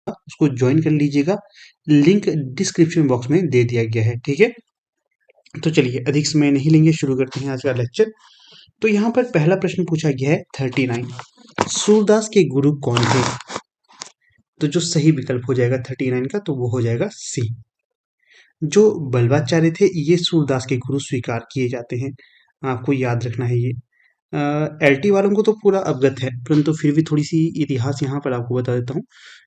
उसको ज्वाइन कर लीजिएगा, लिंक डिस्क्रिप्शन बॉक्स में दे दिया गया है। ठीक है, तो चलिए अधिक समय नहीं लेंगे, शुरू करते हैं आज का लेक्चर। तो यहाँ पर पहला प्रश्न पूछा गया है 39, सूरदास के गुरु कौन थे? तो जो सही विकल्प हो जाएगा 39 का, तो वो हो जाएगा सी। जो बल्वाचार्य थे ये सूरदास के गुरु स्वीकार किए जाते हैं, आपको याद रखना है ये। एलटी वालों को तो पूरा अवगत है, परंतु फिर भी थोड़ी सी इतिहास यहाँ पर आपको बता देता हूँ।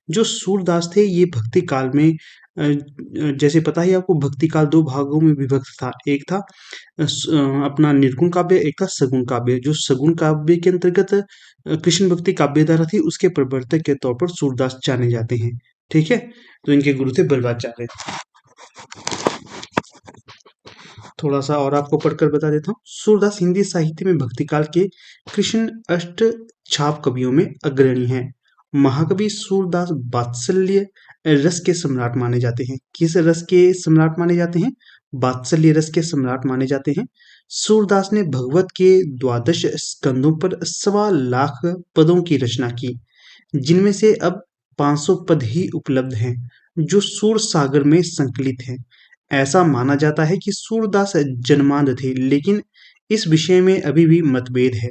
जो सूरदास थे ये भक्ति काल में जैसे पता है आपको, भक्ति काल दो भागों में विभक्त था। एक था अपना निर्गुण काव्य, एक था सगुण काव्य। जो सगुण काव्य के अंतर्गत कृष्ण भक्ति काव्य धारा थी, उसके प्रवर्तक के तौर पर सूरदास जाने जाते हैं। ठीक है, तो इनके गुरु थे बल्वाचार्य। थोड़ा सा और आपको पढ़कर बता देता हूँ। सूरदास हिंदी साहित्य में भक्ति काल के कृष्ण अष्ट छाप कवियों में अग्रणी हैं। महाकवि सूरदास वात्सल्य रस के सम्राट माने जाते हैं। किस रस के सम्राट माने जाते हैं? वात्सल्य रस के सम्राट माने जाते हैं। सूरदास ने भगवत के 12 स्कंदों पर 1.25 लाख पदों की रचना की, जिनमें से अब 500 पद ही उपलब्ध हैं, जो सूर सागर में संकलित हैं। ऐसा माना जाता है कि सूरदास जन्मांध थे, लेकिन इस विषय में अभी भी मतभेद है।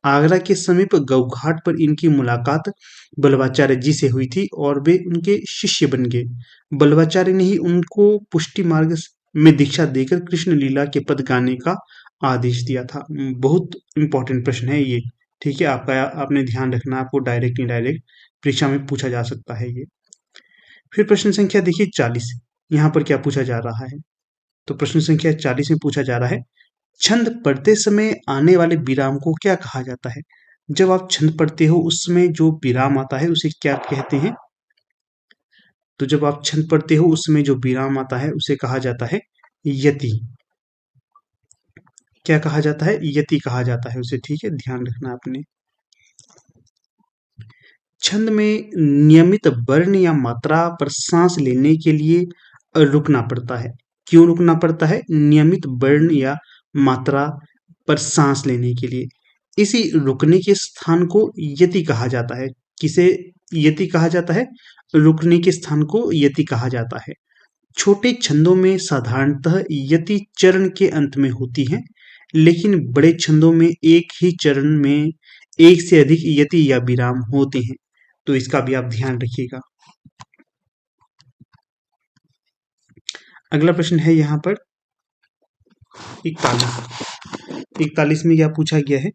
आगरा के समीप गौघाट पर इनकी मुलाकात बल्वाचार्य जी से हुई थी और वे उनके शिष्य बन गए। बल्वाचार्य ने ही उनको पुष्टि मार्ग में दीक्षा देकर कृष्ण लीला के पद गाने का आदेश दिया था। बहुत इंपॉर्टेंट प्रश्न है ये। ठीक है, आपका आपने ध्यान रखना, आपको डायरेक्ट इनडायरेक्ट परीक्षा में पूछा जा सकता है ये। फिर प्रश्न संख्या देखिए 40, यहाँ पर क्या पूछा जा रहा है? तो प्रश्न संख्या 40 में पूछा जा रहा है, छंद पढ़ते समय आने वाले विराम को क्या कहा जाता है? जब आप छंद पढ़ते हो उस समय जो विराम आता है उसे क्या कहते हैं? तो जब आप छंद पढ़ते हो उस समय जो विराम आता है उसे कहा जाता है यति। क्या कहा जाता है? यति कहा जाता है उसे। ठीक है, ध्यान रखना आपने। छंद में नियमित वर्ण या मात्रा पर सांस लेने के लिए रुकना पड़ता है। क्यों रुकना पड़ता है? नियमित वर्ण या मात्रा पर सांस लेने के लिए। इसी रुकने के स्थान को यति कहा जाता है। किसे यति कहा जाता है? रुकने के स्थान को यति कहा जाता है। छोटे छंदों में साधारणतः यति चरण के अंत में होती है, लेकिन बड़े छंदों में एक ही चरण में एक से अधिक यति या विराम होते हैं, तो इसका भी आप ध्यान रखिएगा। अगला प्रश्न है यहाँ पर 41 में क्या पूछा गया है?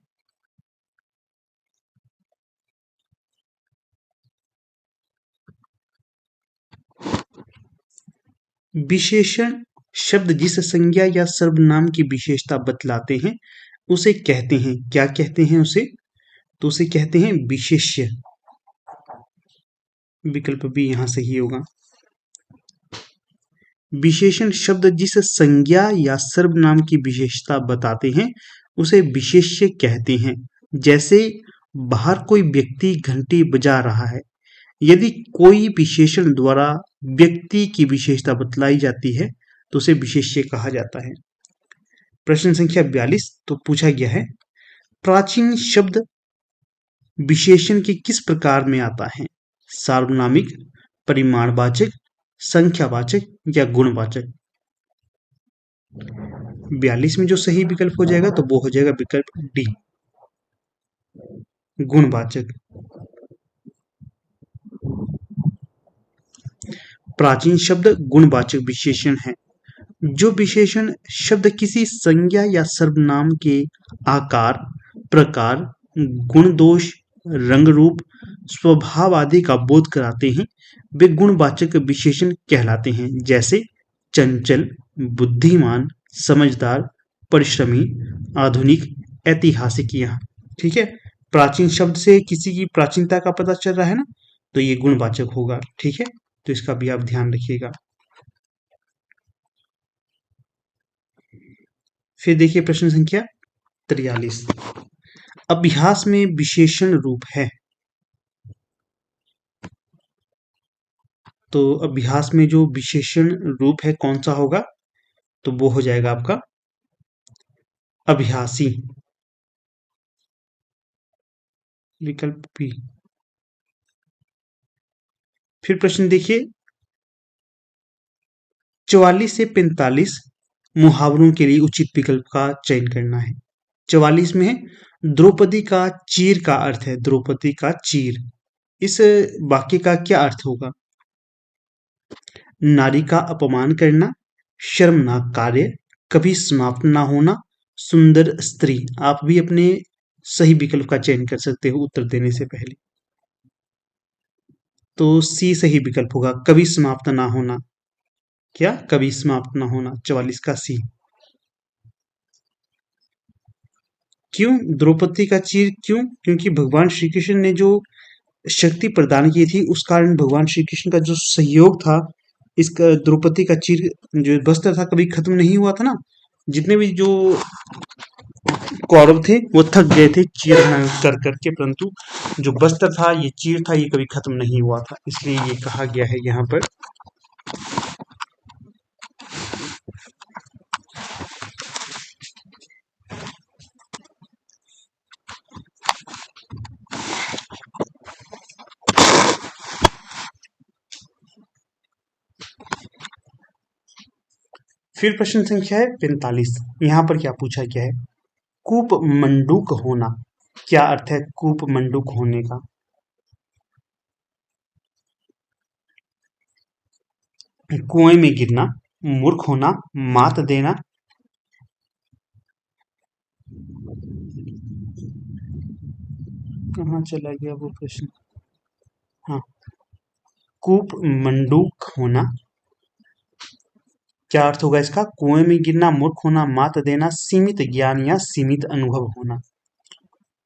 विशेषण शब्द जिस संज्ञा या सर्वनाम की विशेषता बतलाते हैं उसे कहते हैं, क्या कहते हैं उसे? तो उसे कहते हैं विशेष्य। विकल्प भी यहां सही होगा। विशेषण शब्द जिस संज्ञा या सर्वनाम की विशेषता बताते हैं उसे विशेष्य कहते हैं। जैसे बाहर कोई व्यक्ति घंटी बजा रहा है, यदि कोई विशेषण द्वारा व्यक्ति की विशेषता बतलाई जाती है तो उसे विशेष्य कहा जाता है। प्रश्न संख्या 42 तो पूछा गया है, प्राचीन शब्द विशेषण के किस प्रकार में आता है? सार्वनामिक, परिमाणवाचक, संख्यावाचक या गुणवाचक? 42 में जो सही विकल्प हो जाएगा तो वो हो जाएगा विकल्प डी, गुणवाचक। प्राचीन शब्द गुणवाचक विशेषण है। जो विशेषण शब्द किसी संज्ञा या सर्वनाम के आकार, प्रकार, गुण दोष, रंग रूप, स्वभाव आदि का बोध कराते हैं वे गुणवाचक विशेषण कहलाते हैं। जैसे चंचल, बुद्धिमान, समझदार, परिश्रमी, आधुनिक, ऐतिहासिक। यहाँ ठीक है, प्राचीन शब्द से किसी की प्राचीनता का पता चल रहा है ना, तो ये गुणवाचक होगा। ठीक है, तो इसका भी आप ध्यान रखिएगा। फिर देखिए प्रश्न संख्या 43, अभ्यास में विशेषण रूप है। तो अभ्यास में जो विशेषण रूप है कौन सा होगा? तो वो हो जाएगा आपका अभ्यासी, विकल्प बी। फिर प्रश्न देखिए, 44 से 45 मुहावरों के लिए उचित विकल्प का चयन करना है। 44 में है, द्रौपदी का चीर का अर्थ है, द्रौपदी का चीर। इस वाक्य का क्या अर्थ होगा? नारी का अपमान करना, शर्मनाक कार्य, कभी समाप्त ना होना, सुंदर स्त्री। आप भी अपने सही विकल्प का चयन कर सकते हो उत्तर देने से पहले। तो सी सही विकल्प होगा, कभी समाप्त ना होना। क्या? कभी समाप्त ना होना, 44 का सी। क्यों द्रौपदी का चीर? क्यों? क्योंकि भगवान श्री कृष्ण ने जो शक्ति प्रदान की थी, उस कारण भगवान श्री कृष्ण का जो सहयोग था, इसका द्रौपदी का चीर जो वस्त्र था कभी खत्म नहीं हुआ था ना। जितने भी जो कौरव थे वो थक गए थे चीर कर करके, परंतु जो वस्त्र था, ये चीर था, ये कभी खत्म नहीं हुआ था, इसलिए ये कहा गया है यहाँ पर। फिर प्रश्न संख्या है 45। यहाँ पर क्या पूछा गया है? कूप मंडूक होना। क्या अर्थ है कूप मंडूक होने का? कुएं में गिरना, मूर्ख होना, मात देना। कहाँ चला गया वो प्रश्न? हाँ, कूप मंडूक होना। क्या अर्थ होगा इसका? कुएं में गिरना, मूर्ख होना, मात देना, सीमित ज्ञान या सीमित अनुभव होना।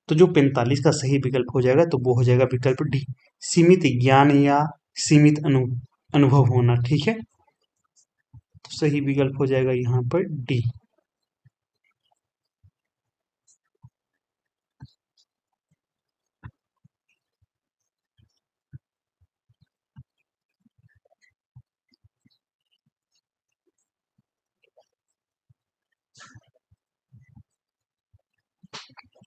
तो जो 45 का सही विकल्प हो जाएगा तो वो हो जाएगा विकल्प डी, सीमित ज्ञान या सीमित अनुभव होना। ठीक है, तो सही विकल्प हो जाएगा यहाँ पर डी।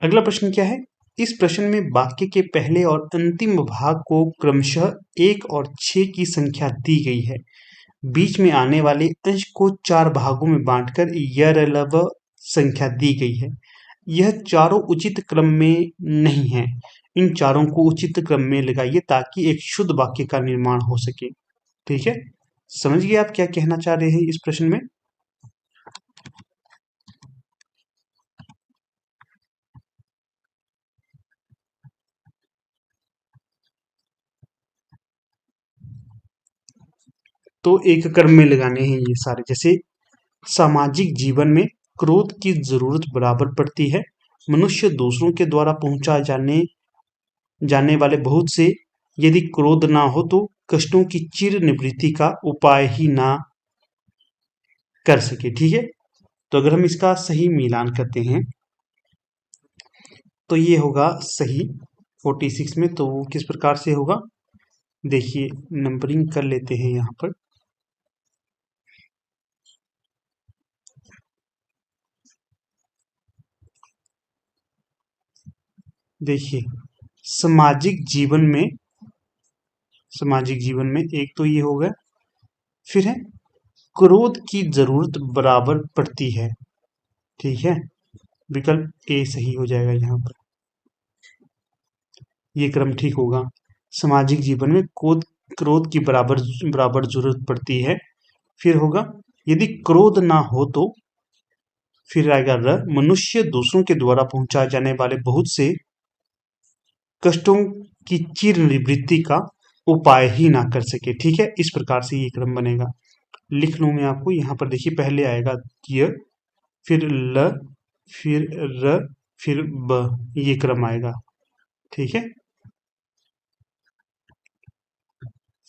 अगला प्रश्न क्या है? इस प्रश्न में वाक्य के पहले और अंतिम भाग को क्रमशः 1 और 6 की संख्या दी गई है। बीच में आने वाले अंश को 4 भागों में बांटकर यरलव संख्या दी गई है। यह चारों उचित क्रम में नहीं है। इन चारों को उचित क्रम में लगाइए ताकि एक शुद्ध वाक्य का निर्माण हो सके। ठीक है, समझ गए आप क्या कहना चाह रहे हैं इस प्रश्न में? तो एक क्रम में लगाने हैं ये सारे। जैसे सामाजिक जीवन में क्रोध की जरूरत बराबर पड़ती है। मनुष्य दूसरों के द्वारा पहुंचाए जाने जाने वाले बहुत से, यदि क्रोध ना हो तो कष्टों की चिर निवृत्ति का उपाय ही ना कर सके। ठीक है, तो अगर हम इसका सही मिलान करते हैं तो ये होगा सही 46 में। तो वो किस प्रकार से होगा? देखिए, नंबरिंग कर लेते हैं यहाँ पर। देखिए, सामाजिक जीवन में, सामाजिक जीवन में एक तो ये होगा, फिर है क्रोध की जरूरत बराबर पड़ती है। ठीक है, विकल्प ए सही हो जाएगा यहाँ पर। ये क्रम ठीक होगा। सामाजिक जीवन में क्रोध क्रोध की बराबर बराबर जरूरत पड़ती है। फिर होगा यदि क्रोध ना हो तो, फिर आएगा र, मनुष्य दूसरों के द्वारा पहुंचाए जाने वाले बहुत से कष्टों की चिर निवृत्ति का उपाय ही ना कर सके। ठीक है, इस प्रकार से ये क्रम बनेगा। लिख लूं मैं आपको यहाँ पर। देखिए, पहले आएगा य, फिर ल, फिर र, फिर ब, ये क्रम आएगा। ठीक है,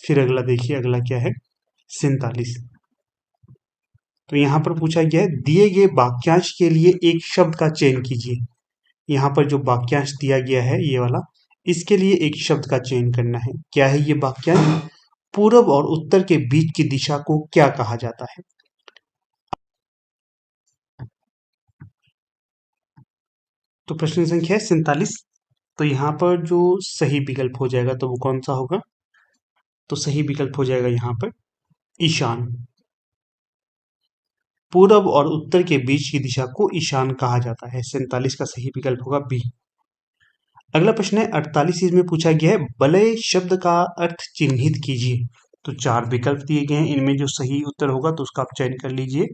फिर अगला देखिए, अगला क्या है? 47। तो यहाँ पर पूछा गया है, दिए गए वाक्यांश के लिए एक शब्द का चयन कीजिए। यहाँ पर जो वाक्यांश दिया गया है ये वाला, इसके लिए एक शब्द का चयन करना है। क्या है ये वाक्यांश? पूर्व और उत्तर के बीच की दिशा को क्या कहा जाता है? तो प्रश्न संख्या है 47। तो यहाँ पर जो सही विकल्प हो जाएगा तो वो कौन सा होगा? तो सही विकल्प हो जाएगा यहाँ पर ईशान। पूरब और उत्तर के बीच की दिशा को ईशान कहा जाता है। 47 का सही विकल्प होगा बी। अगला प्रश्न है 48 में पूछा गया है वलय शब्द का अर्थ चिन्हित कीजिए। तो 4 विकल्प दिए गए हैं, इनमें जो सही उत्तर होगा तो उसका आप चयन कर लीजिए।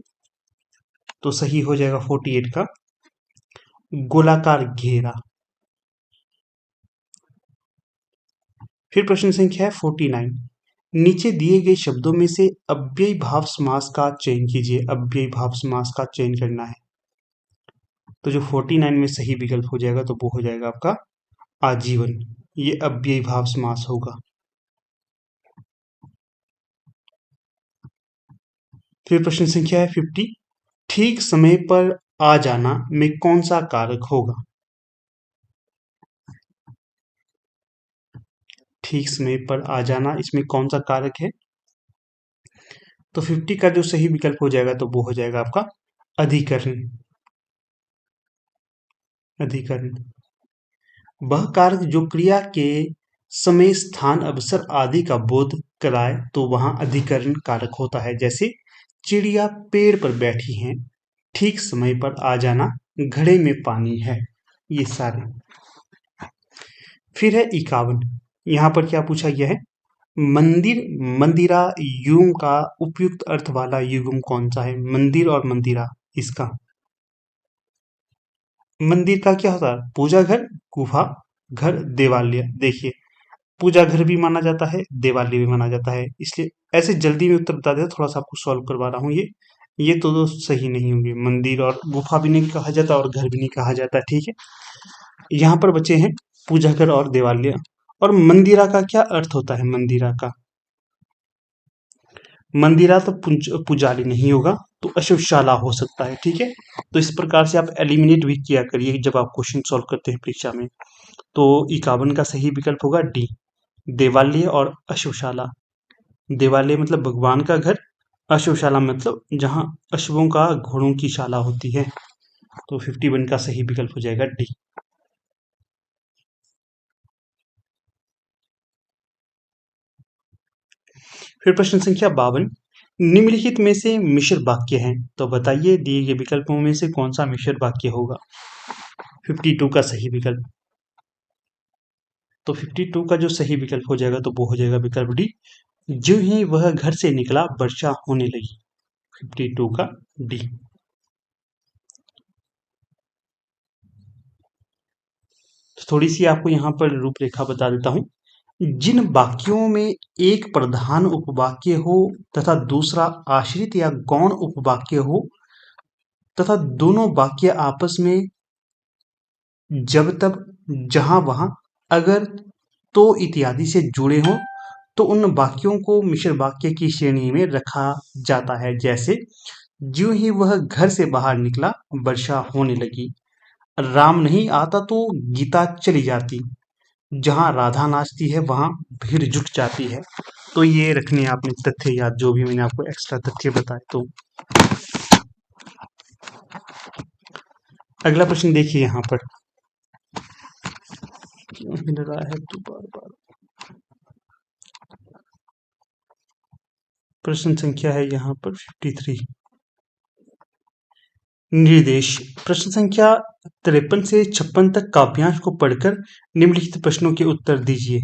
तो सही हो जाएगा 48 का गोलाकार घेरा। फिर प्रश्न संख्या है 49, नीचे दिए गए शब्दों में से अव्ययी भाव समास का चयन कीजिए। अव्ययी भाव समास का चयन करना है। तो जो 49 में सही विकल्प हो जाएगा तो वो हो जाएगा आपका आजीवन। ये अव्ययी भाव समास होगा। फिर प्रश्न संख्या है 50, ठीक समय पर आ जाना में कौन सा कारक होगा। ठीक समय पर आ जाना, इसमें कौन सा कारक है। तो 50 का जो सही विकल्प हो जाएगा तो वो हो जाएगा आपका अधिकरण। अधिकरण वह कारक जो क्रिया के समय स्थान अवसर आदि का बोध कराए तो वहां अधिकरण कारक होता है। जैसे चिड़िया पेड़ पर बैठी हैं, ठीक समय पर आ जाना, घड़े में पानी है, ये सारे। फिर है 51, यहाँ पर क्या पूछा गया है मंदिर मंदिरा युग्म का उपयुक्त अर्थ वाला युग्म कौन सा है। मंदिर और मंदिरा, इसका मंदिर का क्या होता है पूजा घर, गुफा घर, देवालय। देखिए पूजा घर भी माना जाता है, देवालय भी माना जाता है, इसलिए ऐसे जल्दी में उत्तर बता देता, थोड़ा सा आपको सॉल्व करवा रहा हूँ। ये तो सही नहीं होंगे। मंदिर और गुफा भी नहीं कहा जाता और घर भी नहीं कहा जाता। ठीक है, यहाँ पर बचे हैं पूजा घर और देवालय। और मंदिरा का क्या अर्थ होता है। मंदिरा का मंदिरा तो पुजारी नहीं होगा, तो अशुभशाला हो सकता है। ठीक है, तो इस प्रकार से आप एलिमिनेट भी किया करिए जब आप क्वेश्चन सॉल्व करते हैं परीक्षा में। तो 51 का सही विकल्प होगा डी, देवालय और अशुभशाला। देवालय मतलब भगवान का घर, अशुभशाला मतलब जहाँ अशुभों का घोड़ों की शाला होती है। तो 51 का सही विकल्प हो जाएगा डी। फिर प्रश्न संख्या 52, निम्नलिखित में से मिश्र वाक्य है, तो बताइए दिए गए विकल्पों में से कौन सा मिश्र वाक्य होगा। 52 का सही विकल्प, तो 52 का जो सही विकल्प हो जाएगा तो वो हो जाएगा विकल्प डी, जो ही वह घर से निकला वर्षा होने लगी। 52 का डी। थोड़ी सी आपको यहाँ पर रूपरेखा बता देता हूँ। जिन वाक्यों में एक प्रधान उपवाक्य हो तथा दूसरा आश्रित या गौण उपवाक्य हो तथा दोनों वाक्य आपस में जब तब जहां वहां अगर तो इत्यादि से जुड़े हों तो उन वाक्यों को मिश्र वाक्य की श्रेणी में रखा जाता है। जैसे ज्यों ही वह घर से बाहर निकला वर्षा होने लगी, राम नहीं आता तो गीता चली जाती, जहां राधा नाचती है वहां भीड़ जुट जाती है। तो ये रखने आपने तथ्य याद, जो भी मैंने आपको एक्स्ट्रा तथ्य बताए। तो अगला प्रश्न देखिए यहाँ पर, मिल रहा है तो बार बार। प्रश्न संख्या है यहाँ पर 53, निर्देश। प्रश्न संख्या 53 से 56 तक काव्यांश को पढ़कर निम्नलिखित प्रश्नों के उत्तर दीजिए।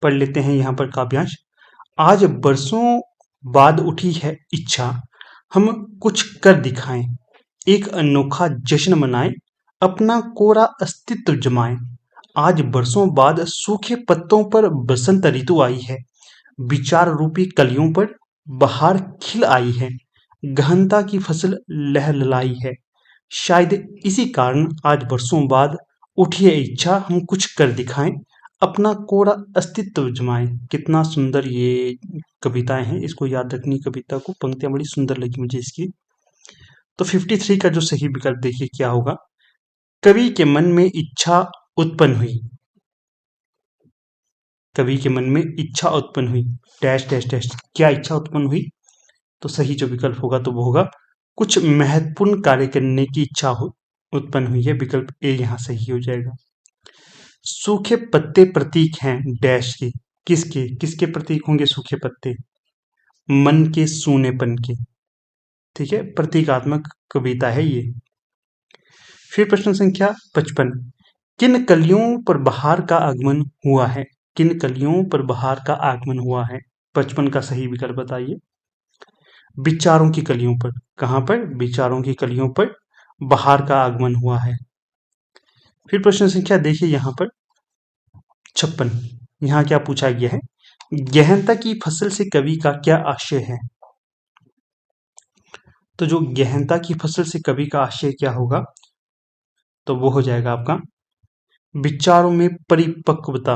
पढ़ लेते हैं यहाँ पर काव्यांश। आज बरसों बाद उठी है इच्छा, हम कुछ कर दिखाएं, एक अनोखा जश्न मनाएं, अपना कोरा अस्तित्व जमाएं। आज बरसों बाद सूखे पत्तों पर बसंत ऋतु आई है, विचार रूपी कलियों पर बहार खिल आई है, गहनता की फसल लहलहाई है। शायद इसी कारण आज बरसों बाद उठी है इच्छा, हम कुछ कर दिखाएं, अपना कोरा अस्तित्व जमाएं। कितना सुंदर ये कविताएं हैं, इसको याद रखनी कविता को, पंक्तियां बड़ी सुंदर लगी मुझे इसकी। तो 53 का जो सही विकल्प देखिए क्या होगा, कवि के मन में इच्छा उत्पन्न हुई। कवि के मन में इच्छा उत्पन्न हुई, डैश डैश डैश, क्या इच्छा उत्पन्न हुई। तो सही जो विकल्प होगा तो वो होगा कुछ महत्वपूर्ण कार्य करने की इच्छा उत्पन्न हुई है। विकल्प ए यहाँ सही हो जाएगा। सूखे पत्ते प्रतीक हैं डैश के, किसके किसके प्रतीक होंगे सूखे पत्ते? मन के सूनेपन के। ठीक है, प्रतीकात्मक कविता है ये। फिर प्रश्न संख्या 55, किन कलियों पर बहार का आगमन हुआ है? किन कलियों पर बहार का आगमन हुआ है? 55 का सही विकल्प बताइए। विचारों की कलियों पर। कहां पर? विचारों की कलियों पर बहार का आगमन हुआ है। फिर प्रश्न संख्या देखिए यहां पर 56, यहां क्या पूछा गया है? गहनता की फसल से कवि का क्या आशय है? तो जो गहनता की फसल से कवि का आशय क्या होगा? तो वो हो जाएगा आपका विचारों में परिपक्वता।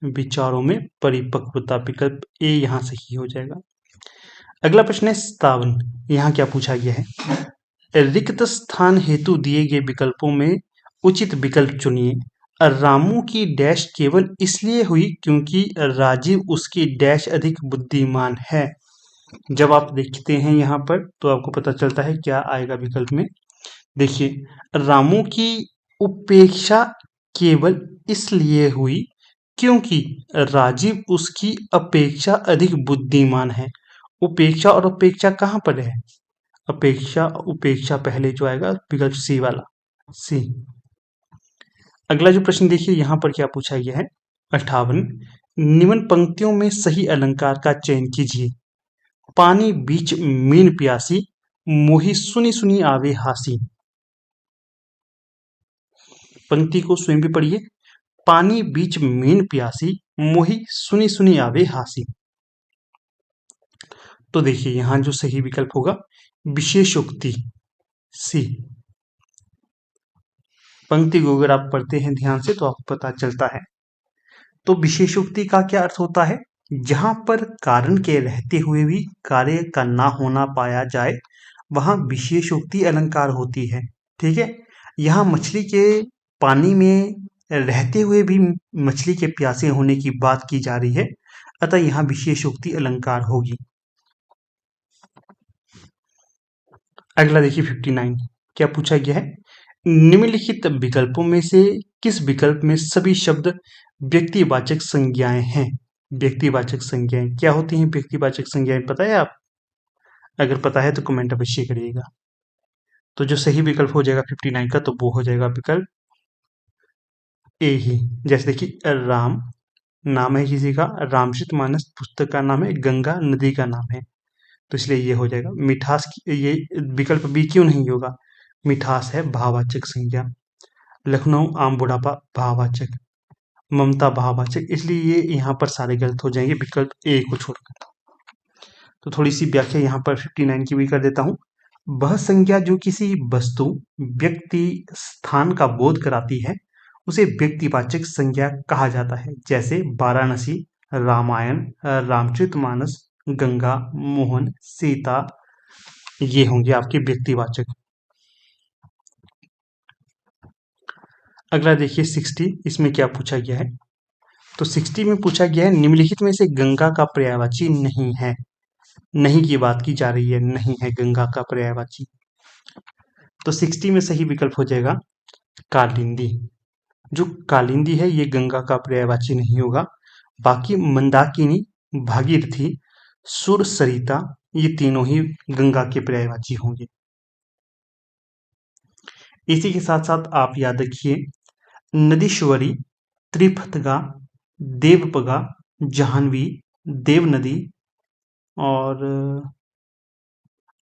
विचारों में परिपक्वता, विकल्प ए यहां सही हो जाएगा। अगला प्रश्न है 57, यहाँ क्या पूछा गया है? रिक्त स्थान हेतु दिए गए विकल्पों में उचित विकल्प चुनिए। रामू की डैश केवल इसलिए हुई क्योंकि राजीव उसकी डैश अधिक बुद्धिमान है। जब आप देखते हैं यहाँ पर तो आपको पता चलता है क्या आएगा विकल्प में। देखिए, रामू की उपेक्षा केवल इसलिए हुई क्योंकि राजीव उसकी अपेक्षा अधिक बुद्धिमान है। उपेक्षा और अपेक्षा कहाँ पर है? अपेक्षा उपेक्षा पहले जो आएगा विकल्प सी वाला, सी। अगला जो प्रश्न देखिए यहाँ पर क्या पूछा गया है? 58, निम्न पंक्तियों में सही अलंकार का चयन कीजिए। पानी बीच मीन प्यासी, मोही सुनी सुनी आवे हासी। पंक्ति को स्वयं भी पढ़िए। पानी बीच मीन प्यासी, मोही सुनी सुनी आवे हासी। तो देखिए यहां जो सही विकल्प होगा विशेषोक्ति, सी। पंक्ति को अगर आप पढ़ते हैं ध्यान से तो आपको पता चलता है। तो विशेषोक्ति का क्या अर्थ होता है? जहां पर कारण के रहते हुए भी कार्य का ना होना पाया जाए वहां विशेषोक्ति अलंकार होती है। ठीक है, यहाँ मछली के पानी में रहते हुए भी मछली के प्यासे होने की बात की जा रही है, अतः यहाँ विशेषोक्ति अलंकार होगी। अगला देखिए 59, क्या पूछा गया है? निम्नलिखित विकल्पों में से किस विकल्प में सभी शब्द व्यक्तिवाचक संज्ञाएं हैं? व्यक्तिवाचक संज्ञाएं क्या होती हैं? व्यक्तिवाचक संज्ञाएं पता है आप? अगर पता है तो कमेंट अवश्य करिएगा। तो जो सही विकल्प हो जाएगा 59 का, तो वो हो जाएगा विकल्प ए ही। जैसे देखिए, राम नाम है किसी का, रामचरितमानस पुस्तक का नाम है, गंगा नदी का नाम है, तो इसलिए ये हो जाएगा। मिठास ये विकल्प बी क्यों नहीं होगा? मिठास है भाववाचक संज्ञा। लखनऊ आम बुढ़ापा भाववाचक, ममता भाववाचक, इसलिए ये यहाँ पर सारे गलत हो जाएंगे विकल्प ए को छोड़कर। तो थोड़ी सी व्याख्या यहाँ पर 59 की भी कर देता हूँ। वह संज्ञा जो किसी वस्तु, व्यक्ति, स्थान का बोध कराती है उसे व्यक्तिवाचक संज्ञा कहा जाता है। जैसे वाराणसी, रामायण, रामचरितमानस, गंगा, मोहन, सीता, ये होंगे आपके व्यक्तिवाचक। अगला देखिए 60, इसमें क्या पूछा गया है? तो 60 में पूछा गया है निम्नलिखित में से गंगा का पर्यायवाची नहीं है। नहीं की बात की जा रही है, नहीं है गंगा का पर्यायवाची। तो 60 में सही विकल्प हो जाएगा कालिंदी। जो कालिंदी है ये गंगा का पर्यायवाची नहीं होगा। बाकी मंदाकिनी, भागीरथी, सुर, सरिता, ये तीनों ही गंगा के पर्यायवाची होंगे। इसी के साथ साथ आप याद रखिए, नदीश्वरी, त्रिफतगा, देवपगा, जाह्नवी, देवनदी और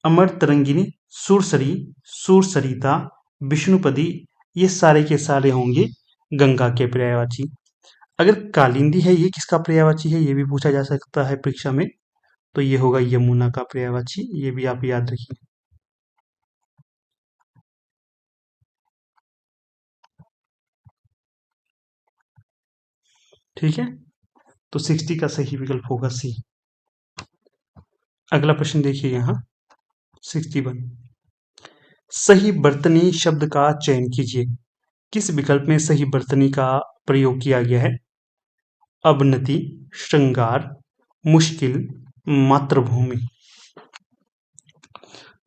अमर तरंगिनी, सुरसरी, सुरसरिता, विष्णुपदी, ये सारे के सारे होंगे गंगा के पर्यायवाची। अगर कालिंदी है ये किसका पर्यायवाची है, ये भी पूछा जा सकता है परीक्षा में, तो ये होगा यमुना का पर्यायवाची, ये भी आप याद रखिए। ठीक है, तो 60 का सही विकल्प होगा सी। अगला प्रश्न देखिए यहाँ 61, सही बर्तनी शब्द का चयन कीजिए। किस विकल्प में सही बर्तनी का प्रयोग किया गया है? अवनति, श्रृंगार, मुश्किल, मातृभूमि।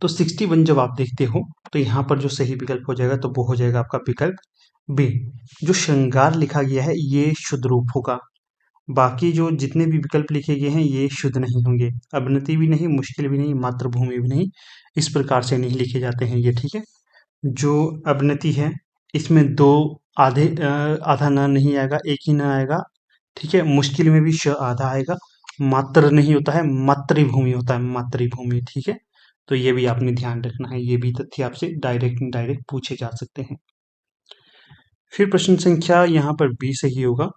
तो 61 जब आप देखते हो तो यहाँ पर जो सही विकल्प हो जाएगा तो वो हो जाएगा आपका विकल्प बी। जो श्रृंगार लिखा गया है ये शुद्ध रूप होगा, बाकी जो जितने भी विकल्प लिखे गए हैं ये शुद्ध नहीं होंगे। अवनति भी नहीं, मुश्किल भी नहीं, मातृभूमि भी नहीं, इस प्रकार से नहीं लिखे जाते हैं ये, ठीक है। जो अवनति है इसमें दो आधा न नहीं आएगा, एक ही न आएगा, ठीक है। मुश्किल में भी श आधा आएगा। मात्र नहीं होता है, मातृभूमि होता है, मातृभूमि, ठीक है। तो ये भी आपने ध्यान रखना है, ये भी तथ्य आपसे डायरेक्ट इनडायरेक्ट पूछे जा सकते हैं। फिर प्रश्न संख्या यहाँ पर बी सही होगा।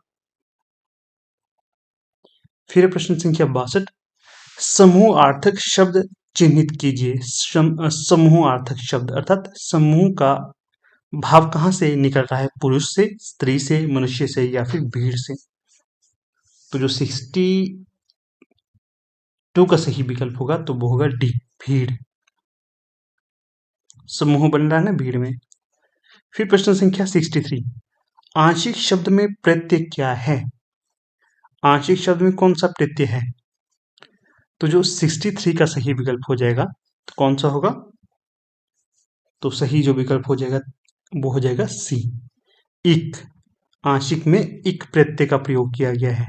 फिर प्रश्न संख्या 62, समूहार्थक शब्द चिन्हित कीजिए। समूहार्थक शब्द अर्थात समूह का भाव कहाँ से निकल रहा है, पुरुष से, स्त्री से, मनुष्य से या फिर भीड़ से। तो जो 62 का सही विकल्प होगा तो वो होगा डी, भीड़। समूह बन रहा है ना भीड़ में। फिर प्रश्न संख्या 63, आंशिक शब्द में प्रत्यय क्या है। आंशिक शब्द में कौन सा प्रत्यय है। तो जो 63 का सही विकल्प हो जाएगा तो कौन सा होगा, तो सही जो विकल्प हो जाएगा वो हो जाएगा सी, इक। आंशिक में इक प्रत्यय का प्रयोग किया गया है।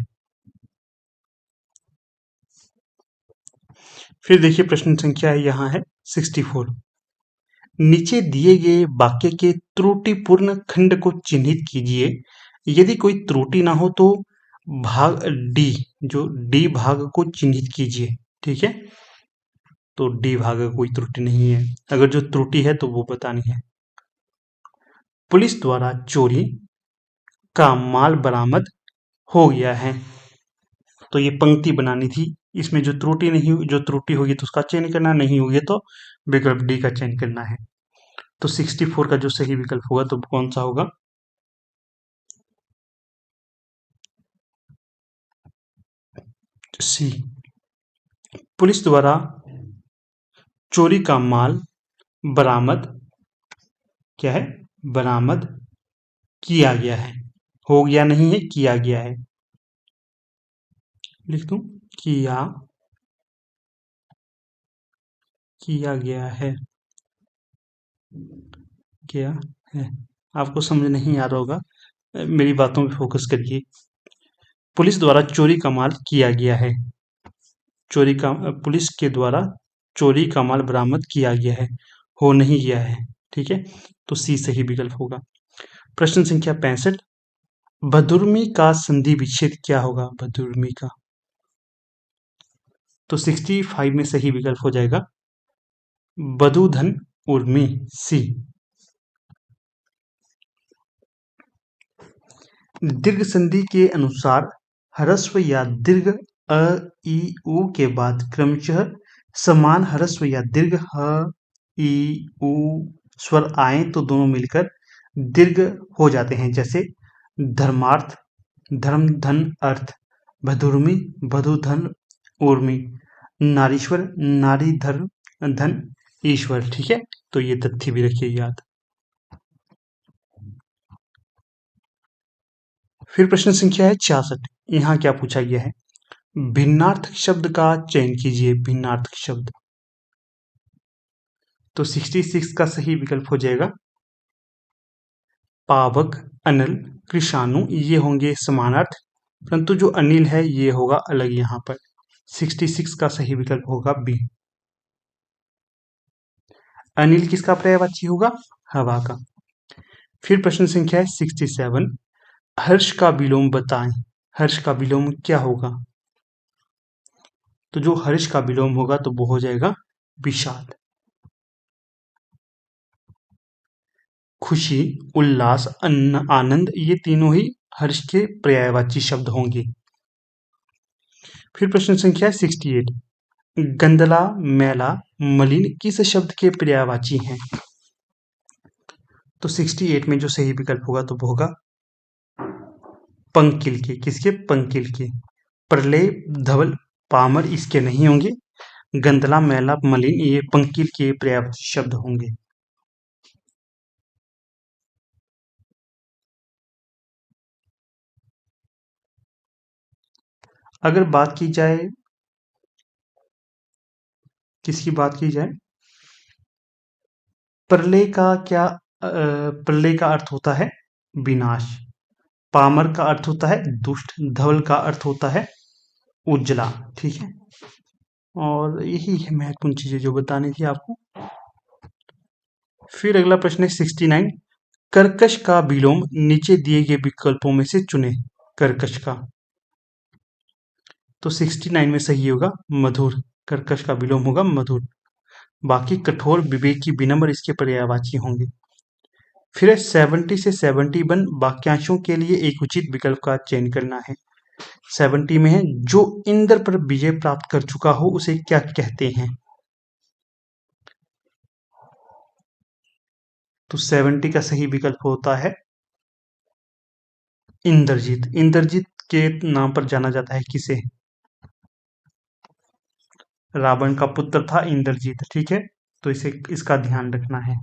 फिर देखिए प्रश्न संख्या यहाँ है 64, नीचे दिए गए वाक्य के त्रुटिपूर्ण खंड को चिन्हित कीजिए। यदि कोई त्रुटि ना हो तो भाग डी, जो डी भाग को चिन्हित कीजिए, ठीक है। तो डी भाग का कोई त्रुटि नहीं है, अगर जो त्रुटि है तो वो बतानी है। पुलिस द्वारा चोरी का माल बरामद हो गया है। तो ये पंक्ति बनानी थी, इसमें जो त्रुटि नहीं, जो त्रुटि होगी तो उसका चयन करना, नहीं होगी तो विकल्प डी का चयन करना है। तो 64 का जो सही विकल्प होगा तो कौन सा होगा, सी, पुलिस द्वारा चोरी का माल बरामद, क्या है, बरामद किया गया है। हो गया नहीं है, किया गया है, लिख दूं, किया किया गया है, क्या है। आपको समझ नहीं आ रहा होगा, मेरी बातों पे फोकस करिए। पुलिस द्वारा चोरी का माल किया गया है, चोरी का, पुलिस के द्वारा चोरी का माल बरामद किया गया है, हो नहीं गया है, ठीक है। तो सी सही विकल्प होगा। प्रश्न संख्या 65, बदुर्मी का संधि विच्छेद क्या होगा, बदुर्मी का। तो 65 में सही विकल्प हो जाएगा बदुधन उर्मी, सी। दीर्घ संधि के अनुसार ह्रस्व या दीर्घ अ, ई, उ के बाद क्रमशः समान ह्रस्व या दीर्घ ह, ई, उ स्वर आए तो दोनों मिलकर दीर्घ हो जाते हैं, जैसे धर्मार्थ, धर्म धन अर्थ, भदुर्मी, भदुधन उर्मी, नारीश्वर, नारी धर्म धन ईश्वर, ठीक है। तो ये तथ्य भी रखिए याद। फिर प्रश्न संख्या है 66, यहाँ क्या पूछा गया है, भिन्नार्थक शब्द का चयन कीजिए, भिन्नार्थक शब्द। तो 66 का सही विकल्प हो जाएगा पावक, अनल, कृषाणु, ये होंगे समानार्थ, परंतु जो अनिल है ये होगा अलग यहाँ पर। 66 का सही विकल्प होगा बी। अनिल किसका पर्यायवाची होगा, हवा का। फिर प्रश्न संख्या है 67, हर्ष का विलोम बताएं। हर्ष का विलोम क्या होगा, तो जो हर्ष का विलोम होगा तो वो हो जाएगा विषाद। खुशी, उल्लास, आनंद, ये तीनों ही हर्ष के पर्यायवाची शब्द होंगे। फिर प्रश्न संख्या 68, गंदला, मैला, मलिन किस शब्द के पर्यायवाची हैं। तो 68 में जो सही विकल्प होगा तो वो होगा पंकिल के, किसके, पंकिल के। प्रलय, धवल, पामर इसके नहीं होंगे। गंदला, मैला, मलिन ये पंकिल के पर्यायवाची शब्द होंगे। अगर बात की जाए, किसकी बात की जाए, प्रलय का क्या, प्रलय का अर्थ होता है विनाश। पामर का अर्थ होता है दुष्ट, धवल का अर्थ होता है उजला। ठीक है, और यही है महत्वपूर्ण चीजें जो बतानी थी आपको। फिर अगला प्रश्न है 69, कर्कश का विलोम नीचे दिए गए विकल्पों में से चुने। कर्कश का, तो 69 में सही होगा मधुर। कर्कश का विलोम होगा मधुर। बाकी कठोर, विवेकी, विनम्र इसके पर्यायवाची होंगे। फिर 70 से 71 वाक्यांशों के लिए एक उचित विकल्प का चयन करना है। 70 में है, जो इंद्र पर विजय प्राप्त कर चुका हो उसे क्या कहते हैं। तो 70 का सही विकल्प होता है इंद्रजीत। इंद्रजीत के नाम पर जाना जाता है किसे? रावण का पुत्र था इंद्रजीत। ठीक है, तो इसे इसका ध्यान रखना है।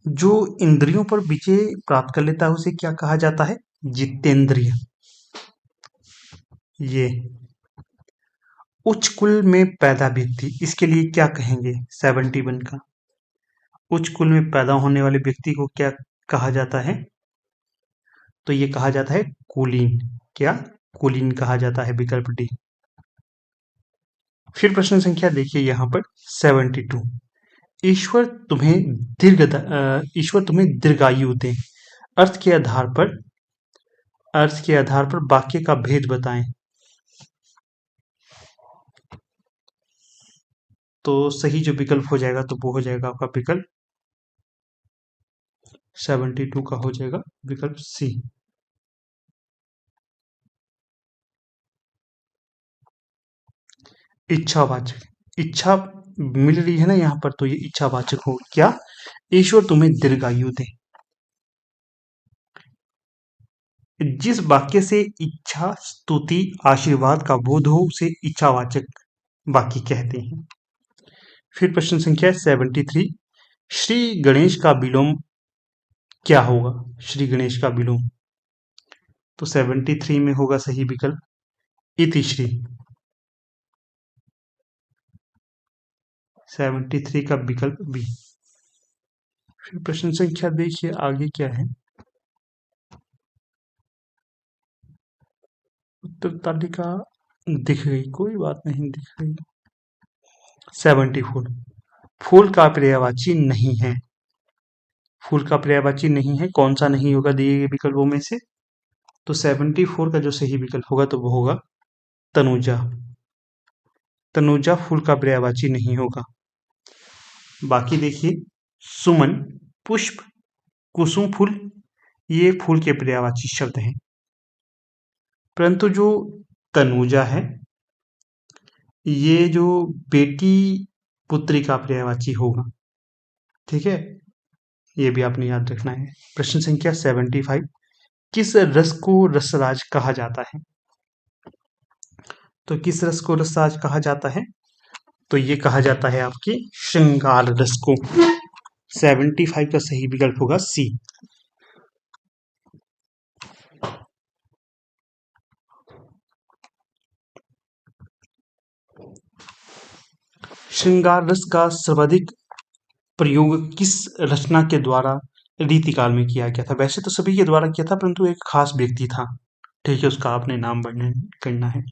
जो इंद्रियों पर विजय प्राप्त कर लेता है उसे क्या कहा जाता है? जितेंद्रिय। ये उच्च कुल में पैदा व्यक्ति, इसके लिए क्या कहेंगे? 71 का उच्च कुल में पैदा होने वाले व्यक्ति को क्या कहा जाता है? तो ये कहा जाता है कुलीन। क्या? कुलीन कहा जाता है, विकल्प डी। फिर प्रश्न संख्या देखिए यहाँ पर 72, ईश्वर तुम्हें दीर्घायु दे, अर्थ के आधार पर वाक्य का भेद बताएं। तो सही जो विकल्प हो जाएगा तो वो हो जाएगा आपका विकल्प 72 का हो जाएगा विकल्प सी। इच्छावाचक, इच्छा मिल रही है ना यहाँ पर, तो ये इच्छावाचक हो। क्या? ईश्वर तुम्हें दीर्घायु दे। जिस वाक्य से इच्छा, स्तुति, आशीर्वाद का बोध हो उसे इच्छावाचक वाक्य कहते हैं। फिर प्रश्न संख्या 73, श्री गणेश का विलोम क्या होगा? श्री गणेश का विलोम, तो 73 में होगा सही विकल्प इतिश्री। 73 का विकल्प बी। फिर प्रश्न संख्या देखिए आगे क्या है। उत्तर तालिका दिख गई, कोई बात नहीं, दिख गई। 74, फूल का पर्यायवाची नहीं है। फूल का पर्यायवाची नहीं है, कौन सा नहीं होगा दिए गए विकल्पों में से? तो 74 का जो सही विकल्प होगा तो वो होगा तनुजा। तनुजा फूल का पर्यायवाची नहीं होगा। बाकी देखिए, सुमन, पुष्प, कुसुम फूल, ये फूल के पर्यायवाची शब्द हैं, परंतु जो तनुजा है ये जो बेटी, पुत्री का पर्यायवाची होगा। ठीक है, ये भी आपने याद रखना है। प्रश्न संख्या 75, किस रस को रसराज कहा जाता है? तो किस रस को रसराज कहा जाता है? तो ये कहा जाता है आपकी श्रृंगार रस को। 75 का सही विकल्प होगा सी। श्रृंगार रस का सर्वाधिक प्रयोग किस रचना के द्वारा रीतिकाल में किया गया था? वैसे तो सभी के द्वारा किया था, परंतु एक खास व्यक्ति था, ठीक है, उसका आपने नाम वर्णन करना है।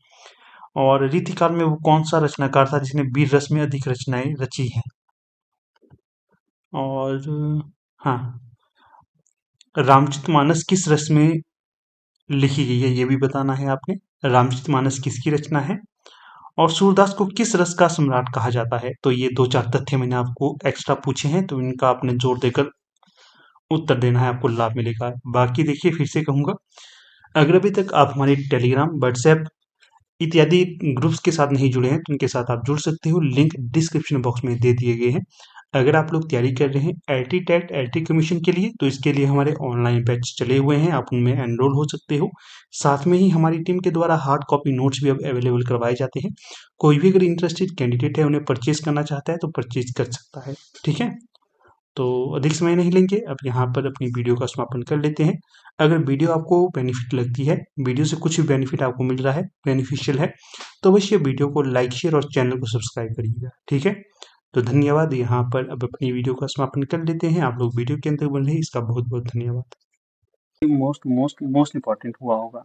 और रीतिकाल में वो कौन सा रचनाकार था जिसने वीर रस में अधिक रचनाएं रची हैं? और हाँ, रामचरितमानस किस रस में लिखी गई है ये भी बताना है आपने। रामचरितमानस किसकी रचना है? और सूरदास को किस रस का सम्राट कहा जाता है? तो ये दो चार तथ्य मैंने आपको एक्स्ट्रा पूछे हैं, तो इनका आपने जोर देकर उत्तर देना है, आपको लाभ मिलेगा। बाकी देखिए फिर से कहूंगा, अगर अभी तक आप हमारे टेलीग्राम, व्हाट्सएप इत्यादि ग्रुप्स के साथ नहीं जुड़े हैं तो उनके साथ आप जुड़ सकते हो, लिंक डिस्क्रिप्शन बॉक्स में दे दिए गए हैं। अगर आप लोग तैयारी कर रहे हैं एलटी टेट, एलटी कमीशन के लिए, तो इसके लिए हमारे ऑनलाइन बैच चले हुए हैं, आप उनमें एनरोल हो सकते हो। साथ में ही हमारी टीम के द्वारा हार्ड कॉपी नोट्स भी अब अवेलेबल करवाए जाते हैं। कोई भी अगर इंटरेस्टेड कैंडिडेट है उन्हें परचेज करना चाहता है तो परचेज कर सकता है। ठीक है, तो अधिक समय नहीं लेंगे, अब यहाँ पर अपनी वीडियो का समापन कर लेते हैं। अगर वीडियो आपको बेनिफिट लगती है, वीडियो से कुछ भी बेनिफिट आपको मिल रहा है, बेनिफिशियल है, तो अवश्य वीडियो को लाइक, शेयर और चैनल को सब्सक्राइब करिएगा। ठीक है, तो धन्यवाद। यहाँ पर अब अपनी वीडियो का समापन कर लेते हैं। आप लोग वीडियो के अंत तक बने रहिए, इसका बहुत बहुत धन्यवाद। मोस्ट मोस्ट मोस्ट इंपॉर्टेंट हुआ होगा।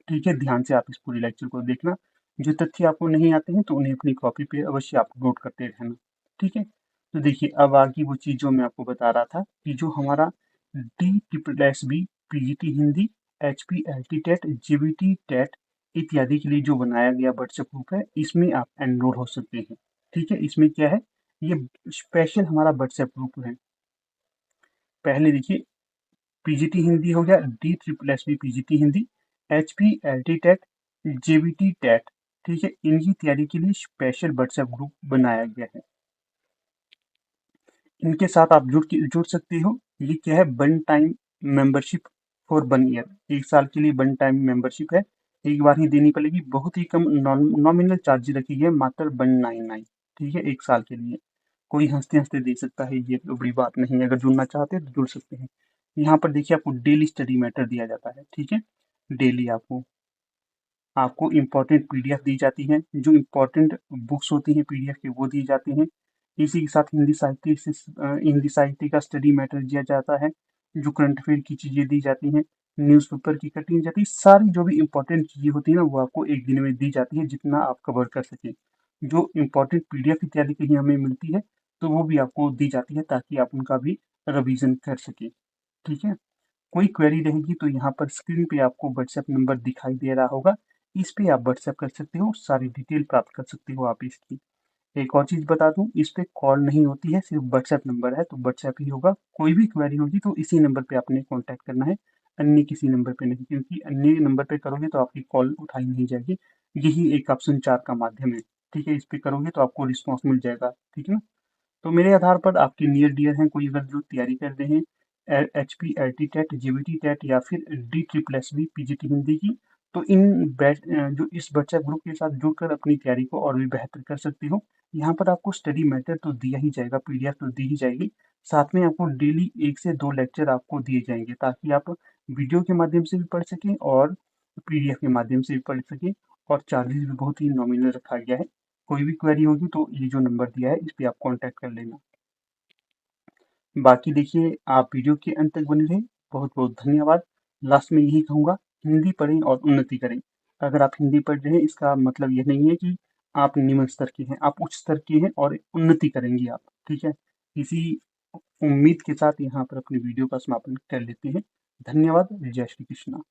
ठीक है, ध्यान से आप इस पूरे लेक्चर को देखना। जो तथ्य आपको नहीं आते हैं तो उन्हें अपनी कॉपी पे अवश्य आप नोट करते रहना। ठीक है, तो देखिए अब आगे वो चीज जो मैं आपको बता रहा था कि जो हमारा DSSB PGT Hindi, HP LT TET, GBT TET इत्यादि के लिए जो बनाया गया व्हाट्सएप ग्रुप है, इसमें आप एनरोल हो सकते हैं। ठीक है, इसमें क्या है, ये स्पेशल हमारा व्हाट्सएप ग्रुप है। पहले देखिए, पीजीटी हिंदी हो गया, DSSB PGT Hindi, HP LT TET, JBT TET. ठीक है, इनकी तैयारी के लिए स्पेशल व्हाट्सएप ग्रुप बनाया गया है। इनके साथ आप जुड़ सकते हो। ये क्या है, one time membership for 1 year, 1 साल के लिए वन टाइम मेंबरशिप है, एक बार ही देनी पड़ेगी। बहुत ही कम नॉमिनल चार्ज रखी है, मात्र 199। ठीक है, 1 साल के लिए कोई हंसते हंसते दे सकता है, ये तो बड़ी बात नहीं है। अगर जुड़ना चाहते हैं तो जुड़ सकते हैं। यहाँ पर देखिए आपको डेली स्टडी मैटर दिया जाता है। ठीक है, डेली आपको आपको इम्पोर्टेंट पीडीएफ दी जाती हैं, जो इम्पोर्टेंट बुक्स होती हैं पीडीएफ की वो दी जाती हैं। इसी के साथ हिंदी साहित्य का स्टडी मैटर दिया जाता है, जो करंट अफेयर की चीज़ें दी जाती हैं, न्यूज़पेपर की कटिंग जाती है, सारी जो भी इम्पोर्टेंट चीज़ें होती हैं ना वो आपको एक दिन में दी जाती है, जितना आप कवर कर सकें। जो इम्पोर्टेंट पीडीएफ इत्यादि कहीं हमें मिलती है तो वो भी आपको दी जाती है, ताकि आप उनका भी रिवीजन कर सकें। ठीक है, कोई क्वेरी रहेगी तो यहाँ पर स्क्रीन पे आपको व्हाट्सएप नंबर दिखाई दे रहा होगा, इस पे आप व्हाट्सएप कर सकते हो, सारी डिटेल प्राप्त कर सकते हो आप इसकी। एक और चीज़ बता दूं, इस पे कॉल नहीं होती है, सिर्फ व्हाट्सएप नंबर है, तो व्हाट्सएप ही होगा। कोई भी क्वेरी होगी तो इसी नंबर पे आपने कांटेक्ट करना है, अन्य किसी नंबर पे नहीं, क्योंकि अन्य नंबर पे करोगे तो आपकी कॉल उठाई नहीं जाएगी। यही एक आप संचार का माध्यम है। ठीक है, इस पे करोगे तो आपको रिस्पॉन्स मिल जाएगा। ठीक है ना, तो मेरे आधार पर आपके नियर डियर हैं कोई अगर जो तैयारी कर रहे हैं HP LT TET, JBT TET या फिर DSSB PGT हिंदी की, तो जो इस व्हाट्सएप ग्रुप के साथ जुड़कर अपनी तैयारी को और भी बेहतर कर सकते हो। यहाँ पर आपको स्टडी मैटर तो दिया ही जाएगा, पीडीएफ तो दी ही जाएगी, साथ में आपको डेली 1 से 2 लेक्चर आपको दिए जाएंगे, ताकि आप वीडियो के माध्यम से भी पढ़ सकें और पीडीएफ के माध्यम से भी पढ़ सकें। और चार्जेस भी बहुत ही नॉमिनल रखा गया है। कोई भी क्वेरी होगी तो ये जो नंबर दिया है इस पे आप कांटेक्ट कर लेना। बाकी देखिए, आप वीडियो के अंत तक बने रहें। बहुत बहुत धन्यवाद। लास्ट में यही कहूँगा, हिंदी पढ़ें और उन्नति करें। अगर आप हिंदी पढ़ रहे हैं इसका मतलब यह नहीं है कि आप निम्न स्तर के हैं, आप उच्च स्तर के हैं और उन्नति करेंगे आप। ठीक है, इसी उम्मीद के साथ यहाँ पर अपनी वीडियो का समापन कर लेते हैं। धन्यवाद। जय श्री कृष्णा।